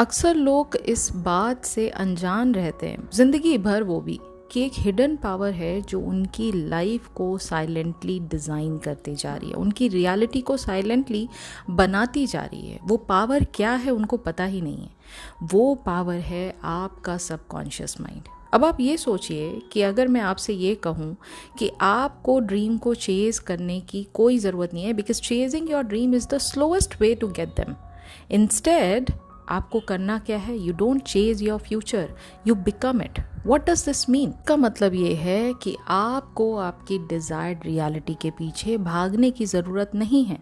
अक्सर लोग इस बात से अनजान रहते हैं जिंदगी भर, वो भी कि एक हिडन पावर है जो उनकी लाइफ को साइलेंटली डिज़ाइन करती जा रही है, उनकी रियलिटी को साइलेंटली बनाती जा रही है। वो पावर क्या है उनको पता ही नहीं है। वो पावर है आपका सबकॉन्शियस माइंड। अब आप ये सोचिए कि अगर मैं आपसे ये कहूँ कि आपको ड्रीम को चेज़ करने की कोई ज़रूरत नहीं है, because chasing your dream is the slowest way to get them. Instead आपको करना क्या है? You don't chase your future, you become it. What does this mean? का मतलब ये है कि आपको आपकी डिजायर्ड रियलिटी के पीछे भागने की ज़रूरत नहीं है,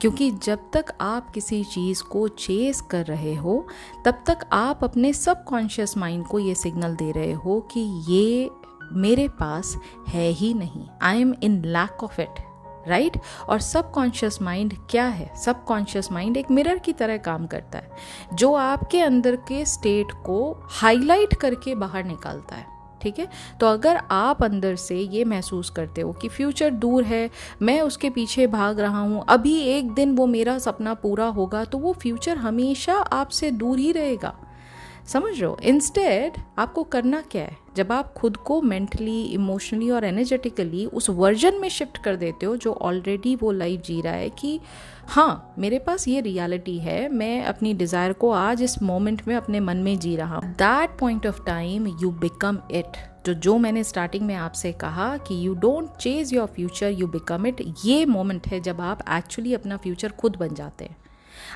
क्योंकि जब तक आप किसी चीज़ को चेज कर रहे हो तब तक आप अपने सबकॉन्शियस माइंड को ये सिग्नल दे रहे हो कि ये मेरे पास है ही नहीं, I am in lack of it, right? और सबकॉन्शियस माइंड क्या है? सबकॉन्शियस माइंड एक मिरर की तरह काम करता है जो आपके अंदर के स्टेट को हाईलाइट करके बाहर निकालता है। ठीक है, तो अगर आप अंदर से ये महसूस करते हो कि फ्यूचर दूर है, मैं उसके पीछे भाग रहा हूँ, अभी एक दिन वो मेरा सपना पूरा होगा, तो वो फ्यूचर हमेशा आपसे दूर ही रहेगा। समझ रहे हो? इंस्टेड आपको करना क्या है? जब आप खुद को मेंटली, इमोशनली और एनर्जेटिकली उस वर्जन में शिफ्ट कर देते हो जो ऑलरेडी वो लाइफ जी रहा है कि हाँ, मेरे पास ये रियलिटी है, मैं अपनी डिज़ायर को आज इस मोमेंट में अपने मन में जी रहा हूँ, that point of time you become it. जो मैंने स्टार्टिंग में आपसे कहा कि you don't chase your future, you become it, ये मोमेंट है जब आप एक्चुअली अपना फ्यूचर खुद बन जाते हैं।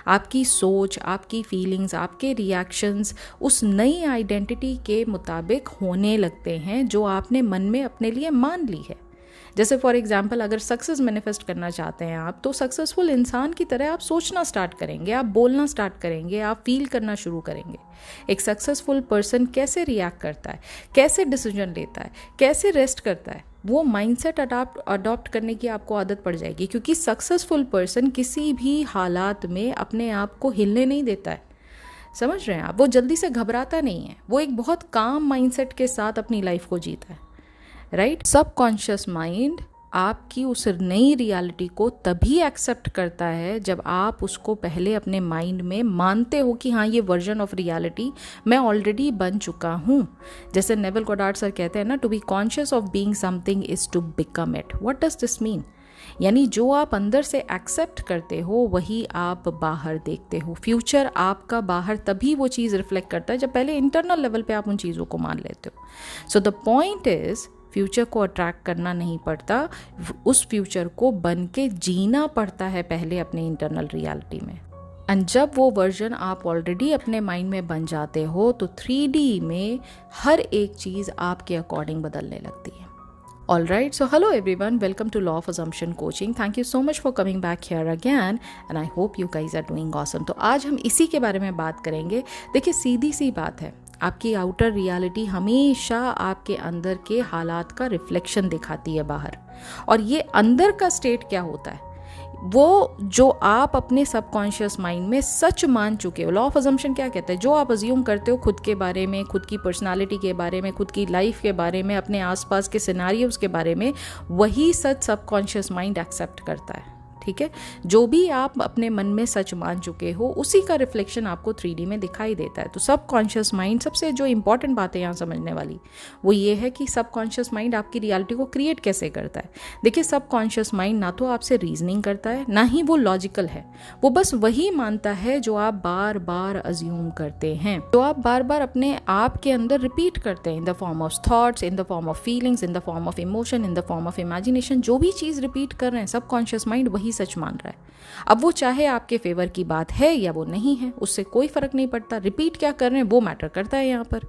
आपकी सोच, आपकी फीलिंग्स, आपके रिएक्शंस उस नई आइडेंटिटी के मुताबिक होने लगते हैं जो आपने मन में अपने लिए मान ली है। जैसे फॉर एग्जांपल, अगर सक्सेस मैनिफेस्ट करना चाहते हैं आप, तो सक्सेसफुल इंसान की तरह आप सोचना स्टार्ट करेंगे, आप बोलना स्टार्ट करेंगे, आप फील करना शुरू करेंगे। एक सक्सेसफुल पर्सन कैसे रिएक्ट करता है, कैसे डिसीजन लेता है, कैसे रेस्ट करता है, वो माइंडसेट अडॉप्ट करने की आपको आदत पड़ जाएगी, क्योंकि सक्सेसफुल पर्सन किसी भी हालात में अपने आप को हिलने नहीं देता है। समझ रहे हैं आप? वो जल्दी से घबराता नहीं है, वो एक बहुत काम माइंडसेट के साथ अपनी लाइफ को जीता है, राइट? सबकॉन्शियस माइंड आपकी उस नई रियलिटी को तभी एक्सेप्ट करता है जब आप उसको पहले अपने माइंड में मानते हो कि हाँ, ये वर्जन ऑफ रियलिटी मैं ऑलरेडी बन चुका हूँ। जैसे नेविल गोडार्ड सर कहते हैं ना, to be conscious of being something is to become it. What does this mean? यानी जो आप अंदर से एक्सेप्ट करते हो वही आप बाहर देखते हो। फ्यूचर आपका बाहर तभी वो चीज़ रिफ्लेक्ट करता है जब पहले इंटरनल लेवल पे आप उन चीज़ों को मान लेते हो। So the point is, future को अट्रैक्ट करना नहीं पड़ता, उस फ्यूचर को बन के जीना पड़ता है पहले अपने इंटरनल रियलिटी में। एंड जब वो वर्जन आप ऑलरेडी अपने माइंड में बन जाते हो तो 3D में हर एक चीज़ आपके अकॉर्डिंग बदलने लगती है। Alright, so hello everyone, welcome to Law of Assumption Coaching. Thank you so much for coming back here again and I hope you guys are doing awesome. तो आज हम इसी के बारे में बात करेंगे। देखिए, सीधी सी बात है, आपकी आउटर रियलिटी हमेशा आपके अंदर के हालात का रिफ्लेक्शन दिखाती है बाहर। और ये अंदर का स्टेट क्या होता है, वो जो आप अपने सबकॉन्शियस माइंड में सच मान चुके हो। लॉ ऑफ अजम्पशन क्या कहता है? जो आप अज्यूम करते हो खुद के बारे में, खुद की पर्सनालिटी के बारे में, खुद की लाइफ के बारे में, अपने आसपास के सिनेरियोज के बारे में, वही सच सबकॉन्शियस माइंड एक्सेप्ट करता है। ठीक है, जो भी आप अपने मन में सच मान चुके हो उसी का रिफ्लेक्शन आपको 3D में दिखाई देता है। तो सबकॉन्शियस माइंड, सबसे जो इंपॉर्टेंट बात है यहाँ समझने वाली वो ये है कि सबकॉन्शियस माइंड आपकी रियलिटी को क्रिएट कैसे करता है। देखिए, सबकॉन्शियस माइंड ना तो आपसे रीजनिंग करता है, ना ही वो लॉजिकल है, वो बस वही मानता है जो आप बार बार अज्यूम करते हैं, जो आप बार बार अपने आप के अंदर रिपीट करते हैं, in the form of thoughts, in the form of feelings, in the form of emotion, in the form of imagination. जो भी चीज़ रिपीट कर रहे हैं सबकॉन्शियस माइंड वही सच मान रहा है। अब वो चाहे आपके फेवर की बात है या वो नहीं है, उससे कोई फर्क नहीं पड़ता। रिपीट क्या कर रहे हैं वो मैटर करता है यहाँ पर।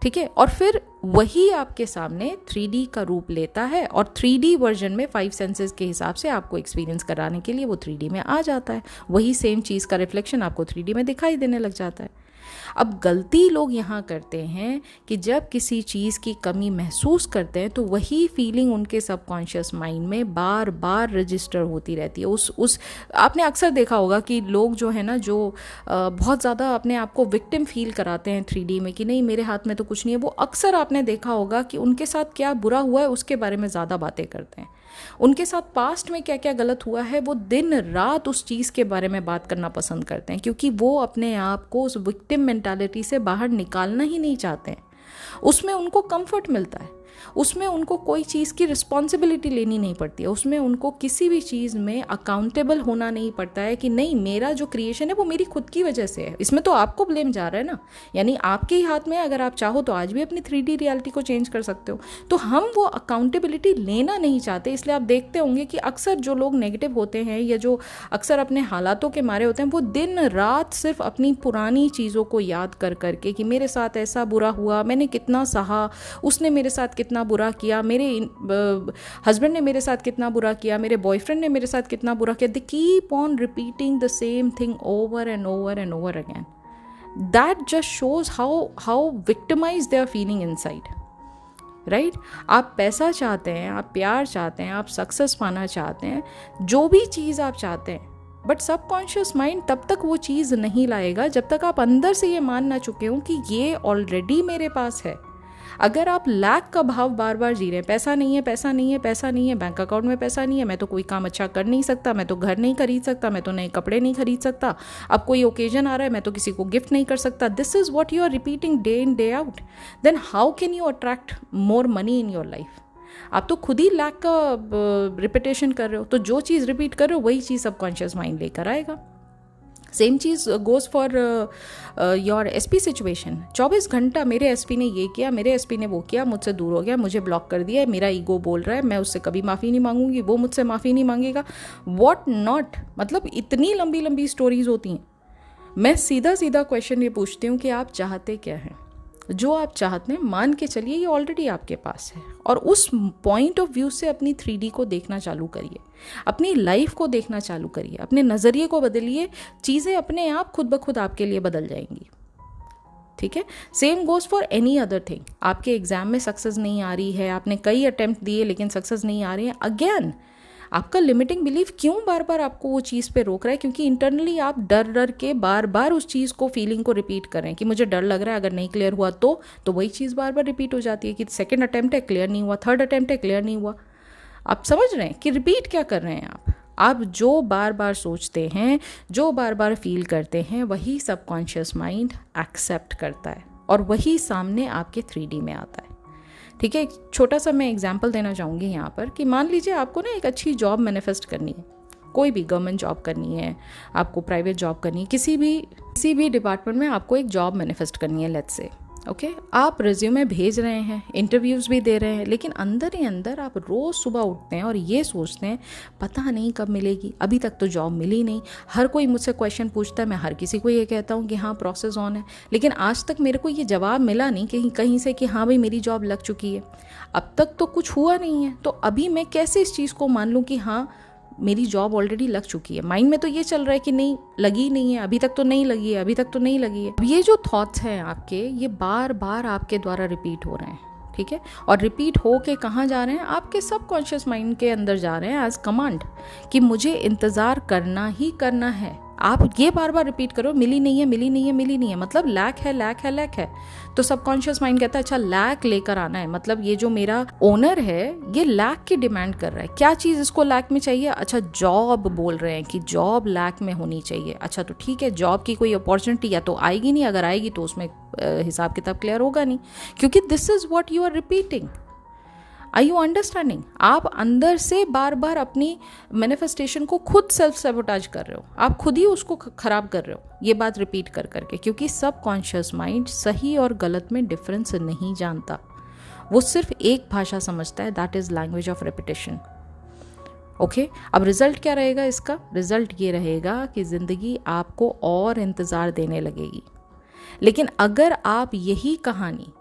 ठीक है, और फिर वही आपके सामने 3D का रूप लेता है और 3D वर्जन में 5 सेंसेस के हिसाब से आपको एक्सपीरियंस कराने के लिए वो 3D में आ जाता है। वही सेम चीज़ का रिफ्लेक्शन आपको 3D में दिखाई देने लग जाता है। अब गलती लोग यहाँ करते हैं कि जब किसी चीज़ की कमी महसूस करते हैं तो वही फीलिंग उनके सबकॉन्शियस माइंड में बार बार रजिस्टर होती रहती है। उस आपने अक्सर देखा होगा कि लोग जो है ना, जो बहुत ज़्यादा अपने आप को विक्टिम फील कराते हैं 3D में कि नहीं मेरे हाथ में तो कुछ नहीं है, वो अक्सर आपने देखा होगा कि उनके साथ क्या बुरा हुआ है उसके बारे में ज़्यादा बातें करते हैं। उनके साथ पास्ट में क्या क्या गलत हुआ है वो दिन रात उस चीज़ के बारे में बात करना पसंद करते हैं, क्योंकि वो अपने आप को उस विक्टिम मेंटालिटी से बाहर निकालना ही नहीं चाहते हैं। उसमें उनको कंफर्ट मिलता है, उसमें उनको कोई चीज़ की रिस्पॉन्सिबिलिटी लेनी नहीं पड़ती है, उसमें उनको किसी भी चीज़ में अकाउंटेबल होना नहीं पड़ता है कि नहीं मेरा जो क्रिएशन है वो मेरी खुद की वजह से है। इसमें तो आपको ब्लेम जा रहा है ना, यानी आपके ही हाथ में, अगर आप चाहो तो आज भी अपनी 3D रियलिटी को चेंज कर सकते हो। तो हम वो अकाउंटेबिलिटी लेना नहीं चाहते, इसलिए आप देखते होंगे कि अक्सर जो लोग नेगेटिव होते हैं या जो अक्सर अपने हालातों के मारे होते हैं, वो दिन रात सिर्फ अपनी पुरानी चीज़ों को याद कर करके कि मेरे साथ ऐसा बुरा हुआ, मैंने कितना सहा, उसने मेरे साथ कितना बुरा किया, मेरे हस्बैंड ने मेरे साथ कितना बुरा किया, मेरे बॉयफ्रेंड ने मेरे साथ कितना बुरा किया। They keep on repeating the same thing over and over and over again. That just shows how victimize they are feeling inside, right. आप पैसा चाहते हैं, आप प्यार चाहते हैं, आप सक्सेस पाना चाहते हैं, जो भी चीज़ आप चाहते हैं, बट सबकॉन्शियस माइंड तब तक वो चीज़ नहीं लाएगा जब तक आप अंदर से ये मान ना चुके हो कि ये ऑलरेडी मेरे पास है। अगर आप लैक का भाव बार बार जी रहे हैं, पैसा नहीं है, पैसा नहीं है, पैसा नहीं है, बैंक अकाउंट में पैसा नहीं है, मैं तो कोई काम अच्छा कर नहीं सकता, मैं तो घर नहीं खरीद सकता, मैं तो नए कपड़े नहीं खरीद सकता, अब कोई ओकेजन आ रहा है मैं तो किसी को गिफ्ट नहीं कर सकता, this is what you are repeating day in day out, then how can you attract more money in your life? आप तो खुद ही लैक का रिपीटेशन कर रहे हो, तो जो चीज़ रिपीट कर रहे हो वही चीज़ सबकॉन्शियस माइंड लेकर आएगा। Same cheese goes for your SP situation. 24 घंटा मेरे एसपी ने ये किया, मेरे एसपी ने वो किया, मुझसे दूर हो गया, मुझे ब्लॉक कर दिया, मेरा ईगो बोल रहा है, मैं उससे कभी माफ़ी नहीं मांगूंगी, वो मुझसे माफ़ी नहीं मांगेगा, व्हाट नॉट। मतलब इतनी लंबी लंबी स्टोरीज होती हैं। मैं सीधा सीधा क्वेश्चन ये पूछती हूँ कि आप चाहते क्या हैं? जो आप चाहते हैं मान के चलिए ये ऑलरेडी आपके पास है, और उस पॉइंट ऑफ व्यू से अपनी 3D को देखना चालू करिए, अपनी लाइफ को देखना चालू करिए, अपने नज़रिए को बदलिए, चीज़ें अपने आप खुद ब खुद आपके लिए बदल जाएंगी। ठीक है, same goes for any other thing. आपके एग्जाम में सक्सेस नहीं आ रही है, आपने कई अटेम्प्ट दिए लेकिन सक्सेस नहीं आ रही है, अगेन आपका लिमिटिंग बिलीफ क्यों बार बार आपको वो चीज़ पे रोक रहा है? क्योंकि इंटरनली आप डर डर के बार बार उस चीज़ को, फीलिंग को रिपीट कर रहे हैं कि मुझे डर लग रहा है, अगर नहीं क्लियर हुआ तो वही चीज़ बार बार रिपीट हो जाती है कि सेकंड अटेम्प्ट है क्लियर नहीं हुआ, थर्ड अटेम्प्ट है क्लियर नहीं हुआ। आप समझ रहे हैं कि रिपीट क्या कर रहे हैं आप जो बार बार सोचते हैं, जो बार बार फील करते हैं, वही सबकॉन्शियस माइंड एक्सेप्ट करता है और वही सामने आपके 3D में आता है। ठीक है, एक छोटा सा मैं एग्जांपल देना चाहूँगी यहाँ पर कि मान लीजिए आपको ना एक अच्छी जॉब मैनिफेस्ट करनी है, कोई भी गवर्नमेंट जॉब करनी है, आपको प्राइवेट जॉब करनी है, किसी भी डिपार्टमेंट में आपको एक जॉब मैनिफेस्ट करनी है, लेट्स से ओके। आप रिज्यूमे भेज रहे हैं, इंटरव्यूज़ भी दे रहे हैं, लेकिन अंदर ही अंदर आप रोज़ सुबह उठते हैं और ये सोचते हैं पता नहीं कब मिलेगी, अभी तक तो जॉब मिली नहीं, हर कोई मुझसे क्वेश्चन पूछता है, मैं हर किसी को ये कहता हूँ कि हाँ प्रोसेस ऑन है, लेकिन आज तक मेरे को ये जवाब मिला नहीं कहीं से कि हाँ भाई मेरी जॉब लग चुकी है। अब तक तो कुछ हुआ नहीं है, तो अभी मैं कैसे इस चीज़ को मान लूँ कि हाँ मेरी जॉब ऑलरेडी लग चुकी है? माइंड में तो ये चल रहा है कि नहीं लगी नहीं है, अभी तक तो नहीं लगी है, अभी तक तो नहीं लगी है। ये जो थॉट्स हैं आपके, ये बार बार आपके द्वारा रिपीट हो रहे हैं, ठीक है, और रिपीट हो के कहाँ जा रहे हैं? आपके सबकॉन्शियस माइंड के अंदर जा रहे हैं एज कमांड कि मुझे इंतज़ार करना ही करना है। आप ये बार बार रिपीट करो, मिली नहीं है, मिली नहीं है, मिली नहीं है, मतलब लैक है, लैक है, लैक है। तो सबकॉन्शियस माइंड कहता है अच्छा लैक लेकर आना है, मतलब ये जो मेरा ओनर है ये लैक की डिमांड कर रहा है। क्या चीज़ इसको लैक में चाहिए? अच्छा जॉब बोल रहे हैं कि जॉब लैक में होनी चाहिए। अच्छा तो ठीक है, जॉब की कोई अपॉर्चुनिटी या तो आएगी नहीं, अगर आएगी तो उसमें हिसाब किताब क्लियर होगा नहीं, क्योंकि this is what you are repeating. Are you understanding? आप अंदर से बार बार अपनी मैनिफेस्टेशन को खुद सेल्फ सैबोटाज कर रहे हो, आप खुद ही उसको खराब कर रहे हो ये बात रिपीट कर करके, क्योंकि सबकॉन्शियस माइंड सही और गलत में डिफरेंस नहीं जानता, वो सिर्फ एक भाषा समझता है, that is language of repetition. Okay, अब रिजल्ट क्या रहेगा इसका? रिजल्ट ये रहेगा कि जिंदगी आपको और इंतज़ार देने लगेगी। लेकिन अगर आप यही कहानी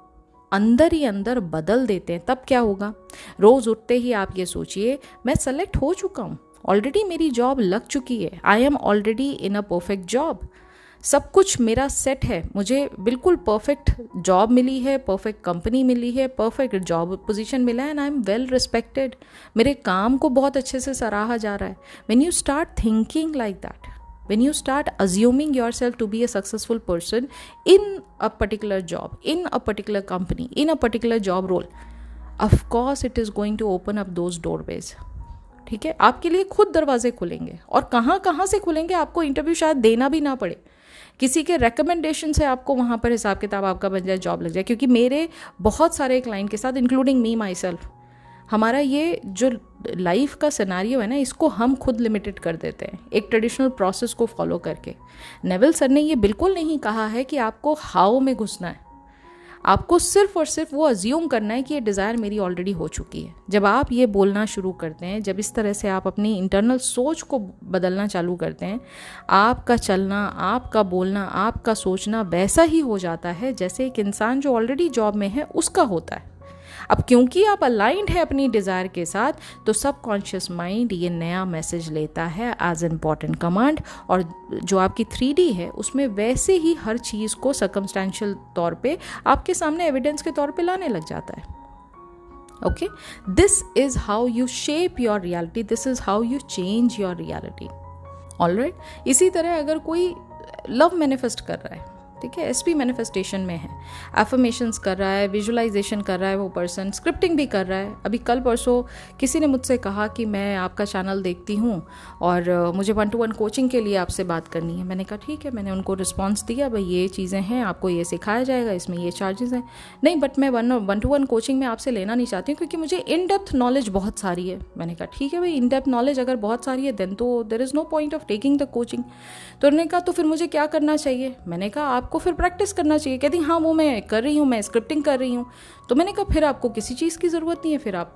अंदर ही अंदर बदल देते हैं तब क्या होगा? रोज उठते ही आप ये सोचिए मैं सेलेक्ट हो चुका हूँ, ऑलरेडी मेरी जॉब लग चुकी है, I am already in a perfect job, सब कुछ मेरा सेट है, मुझे बिल्कुल परफेक्ट जॉब मिली है, परफेक्ट कंपनी मिली है, परफेक्ट जॉब पोजीशन मिला है, and I am well respected, मेरे काम को बहुत अच्छे से सराहा जा रहा है। When you start thinking like that, when you start assuming yourself to be a successful person in a particular job, in a particular company, in a particular job role, of course it is going to open up those doorways ठीक है, आपके लिए खुद दरवाजे खुलेंगे, और कहाँ कहाँ से खुलेंगे आपको इंटरव्यू शायद देना भी ना पड़े, किसी के रिकमेंडेशन से आपको वहाँ पर हिसाब किताब आपका बन जाए, जॉब लग जाए। क्योंकि मेरे बहुत सारे क्लाइंट के साथ, इंक्लूडिंग मी माई सेल्फ, हमारा ये जो लाइफ का सिनेरियो है ना, इसको हम खुद लिमिटेड कर देते हैं एक ट्रेडिशनल प्रोसेस को फॉलो करके। नेविल सर ने ये बिल्कुल नहीं कहा है कि आपको हाउ में घुसना है, आपको सिर्फ और सिर्फ वो अज्यूम करना है कि ये डिज़ायर मेरी ऑलरेडी हो चुकी है। जब आप ये बोलना शुरू करते हैं, जब इस तरह से आप अपनी इंटरनल सोच को बदलना चालू करते हैं, आपका चलना, आपका बोलना, आपका सोचना वैसा ही हो जाता है जैसे एक इंसान जो ऑलरेडी जॉब में है उसका होता है। अब क्योंकि आप अलाइंड है अपनी डिज़ायर के साथ, तो सबकॉन्शियस माइंड ये नया मैसेज लेता है एज इम्पॉर्टेंट कमांड, और जो आपकी 3D है उसमें वैसे ही हर चीज़ को सर्कमस्टेंशियल तौर पे आपके सामने एविडेंस के तौर पे लाने लग जाता है। Okay, this is how U shape your reality, this is how you change your reality. Alright, इसी तरह अगर कोई लव मैनिफेस्ट कर रहा है, ठीक है, एसपी मैनिफेस्टेशन में है, एफर्मेशंस कर रहा है, विजुअलाइजेशन कर रहा है वो पर्सन, स्क्रिप्टिंग भी कर रहा है। अभी कल परसों किसी ने मुझसे कहा कि मैं आपका चैनल देखती हूँ और मुझे 1-to-1 कोचिंग के लिए आपसे बात करनी है। मैंने कहा ठीक है, मैंने उनको रिस्पॉन्स दिया, भाई ये चीज़ें हैं, आपको ये सिखाया जाएगा, इसमें ये चार्जेस हैं। नहीं, बट मैं 1-to-1 कोचिंग में आपसे लेना नहीं चाहती हूँ क्योंकि मुझे इन डेप्थ नॉलेज बहुत सारी है। मैंने कहा ठीक है भाई, इन डेप्थ नॉलेज अगर बहुत सारी है देन तो there is no point of taking the coaching. तो उन्होंने कहा तो फिर मुझे क्या करना चाहिए? मैंने कहा आपको फिर प्रैक्टिस करना चाहिए। कहती हाँ वो मैं कर रही हूँ, मैं स्क्रिप्टिंग कर रही हूँ। तो मैंने कहा फिर आपको किसी चीज़ की ज़रूरत नहीं है, फिर आप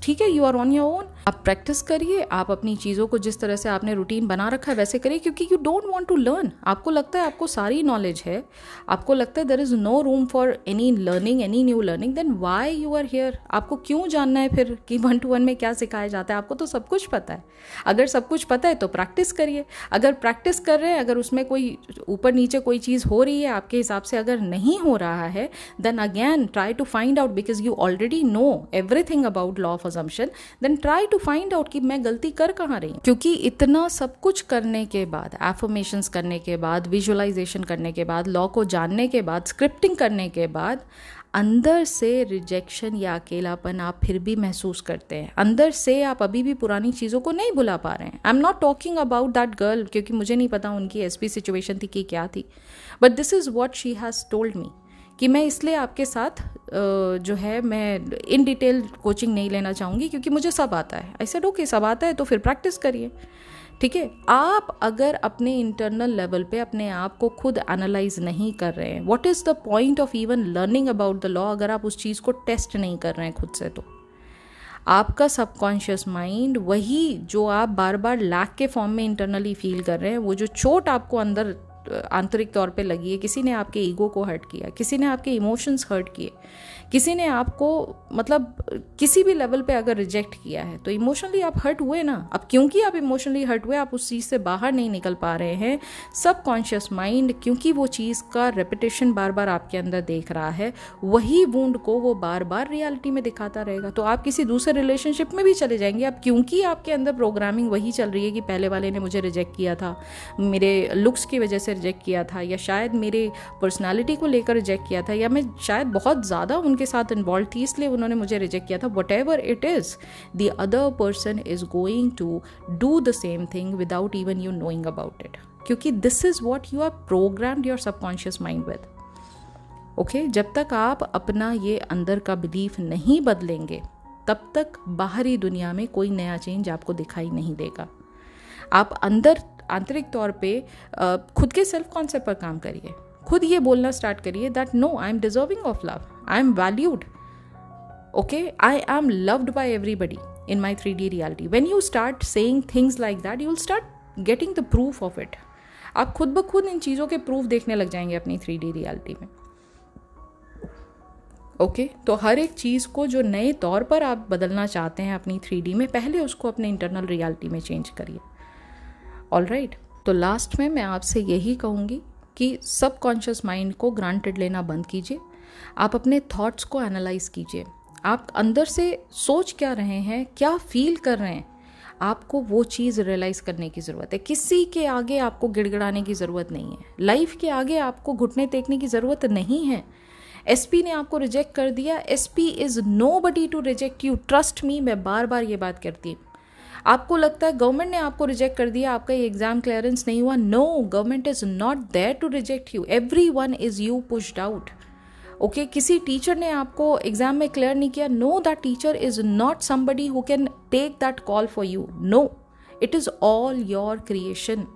ठीक है, you are on your own, आप प्रैक्टिस करिए, आप अपनी चीज़ों को जिस तरह से आपने रूटीन बना रखा है वैसे करिए, क्योंकि you don't want to learn. आपको लगता है आपको सारी नॉलेज है, आपको लगता है there is no room for any learning, any new learning, then why you are here? आपको क्यों जानना है फिर कि 1-to-1 में क्या सिखाया जाता है? आपको तो सब कुछ पता है। अगर सब कुछ पता है तो प्रैक्टिस करिए। अगर प्रैक्टिस कर रहे हैं, अगर उसमें कोई ऊपर नीचे कोई चीज़ हो रही है आपके हिसाब से, अगर नहीं हो रहा है, then again try to find out, because you already know everything about law of assumption, then try to find out कि मैं गलती कर कहाँ रही हूँ। क्योंकि इतना सब कुछ करने के बाद, एफर्मेशंस करने के बाद, विजुअलाइजेशन करने के बाद, लॉ को जानने के बाद, स्क्रिप्टिंग करने के बाद, अंदर से रिजेक्शन या अकेलापन आप फिर भी महसूस करते हैं। अंदर से आप अभी भी पुरानी चीज़ों को नहीं भुला पा रहे हैं। I am not talking about that girl, क्योंकि मुझे नहीं पता उनकी एसपी सिचुएशन थी कि क्या थी, but this is what she has told me कि मैं इसलिए आपके साथ जो है मैं इन डिटेल कोचिंग नहीं लेना चाहूँगी क्योंकि मुझे सब आता है। आई सेड ओके, सब आता है तो फिर प्रैक्टिस करिए। ठीक है, आप अगर अपने इंटरनल लेवल पे अपने आप को खुद एनालाइज नहीं कर रहे हैं, what is the point of even learning about the law? अगर आप उस चीज़ को टेस्ट नहीं कर रहे हैं खुद से, तो आपका सबकॉन्शियस माइंड वही जो आप बार बार लैक के फॉर्म में इंटरनली फील कर रहे हैं, वो जो चोट आपको अंदर आंतरिक तौर पे लगी है, किसी ने आपके ईगो को हर्ट किया, किसी ने आपके इमोशंस हर्ट किए, किसी ने आपको मतलब किसी भी लेवल पे अगर रिजेक्ट किया है, तो इमोशनली आप हर्ट हुए ना। अब क्योंकि आप इमोशनली हर्ट हुए, आप उस चीज़ से बाहर नहीं निकल पा रहे हैं। सबकॉन्शियस माइंड क्योंकि वो चीज़ का रेपिटेशन बार बार आपके अंदर देख रहा है, वही वुंड को वो बार बार रियलिटी में दिखाता रहेगा। तो आप किसी दूसरे रिलेशनशिप में भी चले जाएंगे, अब क्योंकि आपके अंदर प्रोग्रामिंग वही चल रही है कि पहले वाले ने मुझे रिजेक्ट किया था, मेरे लुक्स की वजह से रिजेक्ट किया था, या शायद मेरे पर्सनालिटी को लेकर रिजेक्ट किया था, या मैं शायद बहुत ज़्यादा उनके साथ इन्वॉल्व थी इसलिए उन्होंने मुझे रिजेक्ट किया था। Whatever it is, the other person is going to do the same thing without even you knowing about it, क्योंकि this is what you are programmed your subconscious mind with. Okay, जब तक आप अपना ये अंदर का बिलीफ नहीं बदलेंगे, तब तक बाहरी दुनिया में कोई नया चेंज आपको दिखाई नहीं देगा। आप अंदर आंतरिक तौर पे खुद के सेल्फ कॉन्सेप्ट पर काम करिए, खुद ये बोलना स्टार्ट करिए that no, I am deserving of love, I am valued, okay, I am loved by everybody in my 3D reality. When you start saying things like that, you will start getting the proof of it. आप खुद ब खुद इन चीज़ों के proof देखने लग जाएंगे अपनी 3D रियलिटी में। ओके, तो हर एक चीज़ को जो नए तौर पर आप बदलना चाहते हैं अपनी 3D में, पहले उसको अपने इंटरनल रियलिटी में चेंज करिए। ऑलराइट, तो लास्ट में मैं आपसे यही कहूँगी कि सबकॉन्शियस माइंड को ग्रांटेड लेना बंद कीजिए। आप अपने थॉट्स को एनालाइज कीजिए, आप अंदर से सोच क्या रहे हैं, क्या फील कर रहे हैं, आपको वो चीज़ रियलाइज़ करने की ज़रूरत है। किसी के आगे आपको गिड़गिड़ाने की ज़रूरत नहीं है, लाइफ के आगे आपको घुटने टेकने की ज़रूरत नहीं है। एसपी ने आपको रिजेक्ट कर दिया, SP is nobody to reject you, trust me, मैं बार बार ये बात करती हूँ। आपको लगता है गवर्नमेंट ने आपको रिजेक्ट कर दिया, आपका ये एग्जाम क्लियरेंस नहीं हुआ। No, government is not there to reject you, everyone is you pushed out. Okay, किसी टीचर ने आपको एग्जाम में क्लियर नहीं किया, no, that teacher is not somebody who can take that call for you. No, it is all your creation.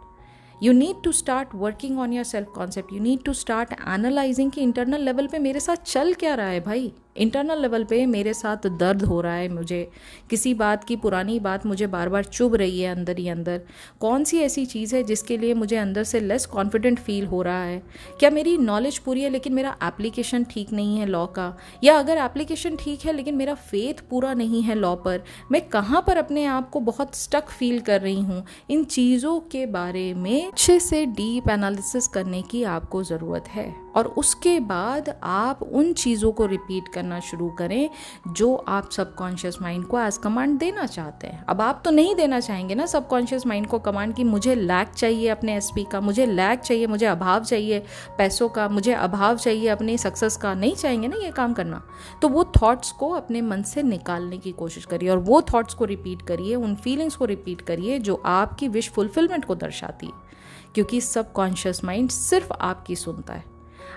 You need to start working on your self concept. You need to start analyzing कि internal level पे मेरे साथ चल क्या रहा है भाई। Internal level पे मेरे साथ दर्द हो रहा है, मुझे किसी बात की पुरानी बात मुझे बार बार चुभ रही है अंदर ही अंदर। कौन सी ऐसी चीज़ है जिसके लिए मुझे अंदर से लेस कॉन्फिडेंट फील हो रहा है? क्या मेरी नॉलेज पूरी है लेकिन मेरा एप्लीकेशन ठीक नहीं है लॉ का? या अगर एप्लीकेशन ठीक है लेकिन मेरा फेथ पूरा नहीं है लॉ पर? मैं कहाँ पर अपने आप को बहुत स्टक फील कर रही हूँ? इन चीज़ों के बारे में अच्छे से डीप एनालिसिस करने की आपको ज़रूरत है, और उसके बाद आप उन चीज़ों को रिपीट करना शुरू करें जो आप सबकॉन्शियस माइंड को एज कमांड देना चाहते हैं। अब आप तो नहीं देना चाहेंगे ना सबकॉन्शियस माइंड को कमांड कि मुझे लैक चाहिए अपने एसपी का, मुझे लैक चाहिए, मुझे अभाव चाहिए पैसों का, मुझे अभाव चाहिए अपनी सक्सेस का। नहीं चाहेंगे ना ये काम करना। तो वो थॉट्स को अपने मन से निकालने की कोशिश करिए, और वो थॉट्स को रिपीट करिए, उन फीलिंग्स को रिपीट करिए जो आपकी विश फुलफिलमेंट को दर्शाती है। क्योंकि सबकॉन्शियस माइंड सिर्फ आपकी सुनता है,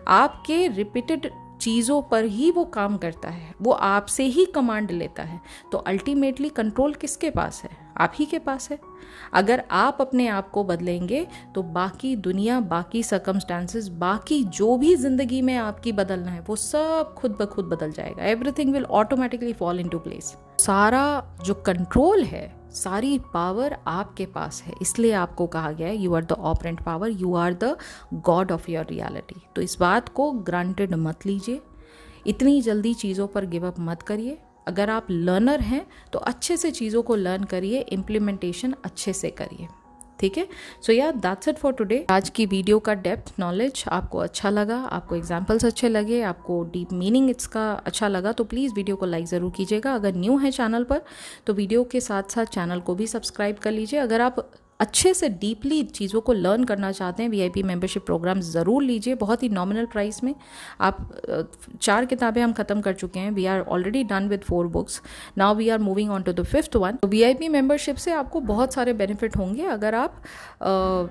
आपके रिपीटेड चीज़ों पर ही वो काम करता है, वो आपसे ही कमांड लेता है। तो अल्टीमेटली कंट्रोल किसके पास है? आप ही के पास है। अगर आप अपने आप को बदलेंगे तो बाकी दुनिया, बाकी सर्कमस्टांसेस, बाकी जो भी जिंदगी में आपकी बदलना है वो सब खुद ब खुद बदल जाएगा। Everything will automatically fall into place. सारा जो कंट्रोल है, सारी पावर आपके पास है। इसलिए आपको कहा गया है you are the operant power, you are the god of your reality. तो इस बात को ग्रांटेड मत लीजिए, इतनी जल्दी चीज़ों पर गिव अप मत करिए। अगर आप लर्नर हैं तो अच्छे से चीज़ों को लर्न करिए, इम्प्लीमेंटेशन अच्छे से करिए। ठीक है, सो या दैट्स इट फॉर टुडे। आज की वीडियो का डेप्थ नॉलेज आपको अच्छा लगा, आपको एग्जांपल्स अच्छे लगे, आपको डीप मीनिंग इसका अच्छा लगा तो प्लीज़ वीडियो को लाइक ज़रूर कीजिएगा। अगर न्यू है चैनल पर तो वीडियो के साथ साथ चैनल को भी सब्सक्राइब कर लीजिए। अगर आप अच्छे से डीपली चीज़ों को लर्न करना चाहते हैं, वीआईपी मेंबरशिप प्रोग्राम ज़रूर लीजिए, बहुत ही नॉमिनल प्राइस में। आप 4 किताबें हम ख़त्म कर चुके हैं, we are already done with 4 books, now we are moving on to the 5th one. तो वीआईपी मेंबरशिप से आपको बहुत सारे बेनिफिट होंगे अगर आप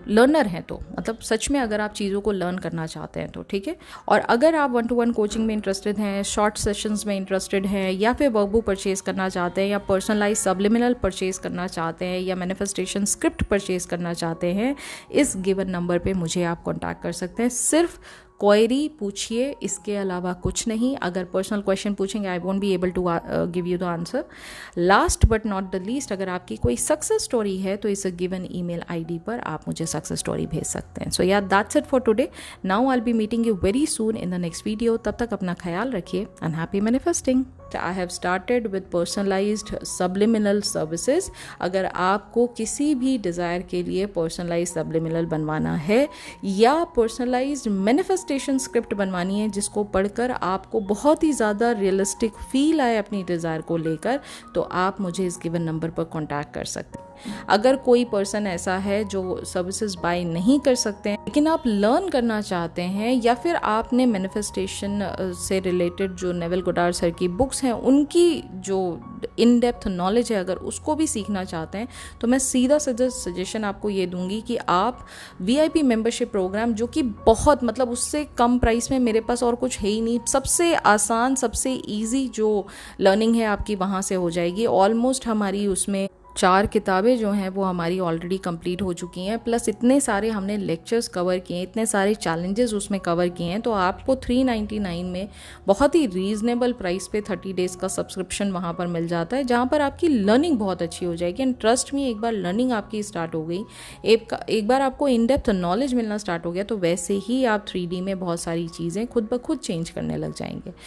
लर्नर हैं तो, मतलब सच में अगर आप चीज़ों को लर्न करना चाहते हैं तो। ठीक है, और अगर आप 1-to-1 कोचिंग में इंटरेस्टेड हैं, शॉर्ट सेशंस में इंटरेस्टेड हैं, या फिर वर्कबुक परचेज करना चाहते हैं, या पर्सनलाइज सब्लिमिनल परचेज करना चाहते हैं, या मैनिफेस्टेशन स्क्रिप्ट परचेज करना चाहते हैं, इस गिवन नंबर पे मुझे आप कांटेक्ट कर सकते हैं। सिर्फ क्वेरी पूछिए, इसके अलावा कुछ नहीं। अगर पर्सनल क्वेश्चन पूछेंगे I won't be able to give you the answer. Last but not the least, अगर आपकी कोई सक्सेस स्टोरी है तो इस गिवन ईमेल आईडी पर आप मुझे सक्सेस स्टोरी भेज सकते हैं। सो या that's it for today. Now I will be meeting you very soon in the next video. तब तक अपना ख्याल रखिए and happy manifesting. I have started with personalized subliminal services। अगर आपको किसी भी डिज़ायर के लिए पर्सनलाइज सब्लिमिनल बनवाना है या पर्सनलाइज्ड मैनिफेस्टेशन स्क्रिप्ट बनवानी है जिसको पढ़कर आपको बहुत ही ज़्यादा रियलिस्टिक फील आए अपनी डिज़ायर को लेकर, तो आप मुझे इस गिवन नंबर पर कॉन्टैक्ट कर सकते हैं। अगर कोई पर्सन ऐसा है जो सर्विसेज बाय नहीं कर सकते हैं लेकिन आप लर्न करना चाहते हैं, या फिर आपने मैनिफेस्टेशन से रिलेटेड जो नेविल गोडार्ड सर की बुक्स हैं उनकी जो इन डेप्थ नॉलेज है अगर उसको भी सीखना चाहते हैं, तो मैं सीधा सजेशन आपको ये दूंगी कि आप वीआईपी मेंबरशिप प्रोग्राम, जो कि बहुत मतलब उससे कम प्राइस में मेरे पास और कुछ है ही नहीं, सबसे आसान सबसे ईजी जो लर्निंग है आपकी वहाँ से हो जाएगी। ऑलमोस्ट हमारी उसमें 4 किताबें जो हैं वो हमारी ऑलरेडी कंप्लीट हो चुकी हैं, प्लस इतने सारे हमने लेक्चर्स कवर किए हैं, इतने सारे चैलेंजेस उसमें कवर किए हैं। तो आपको 399 में बहुत ही रीजनेबल प्राइस पे 30 डेज़ का सब्सक्रिप्शन वहाँ पर मिल जाता है, जहाँ पर आपकी लर्निंग बहुत अच्छी हो जाएगी। एंड ट्रस्ट में, एक बार लर्निंग आपकी स्टार्ट हो गई, एक बार आपको इन डेप्थ नॉलेज मिलना स्टार्ट हो गया, तो वैसे ही आप 3D में बहुत सारी चीज़ें खुद ब खुद चेंज करने लग जाएंगे।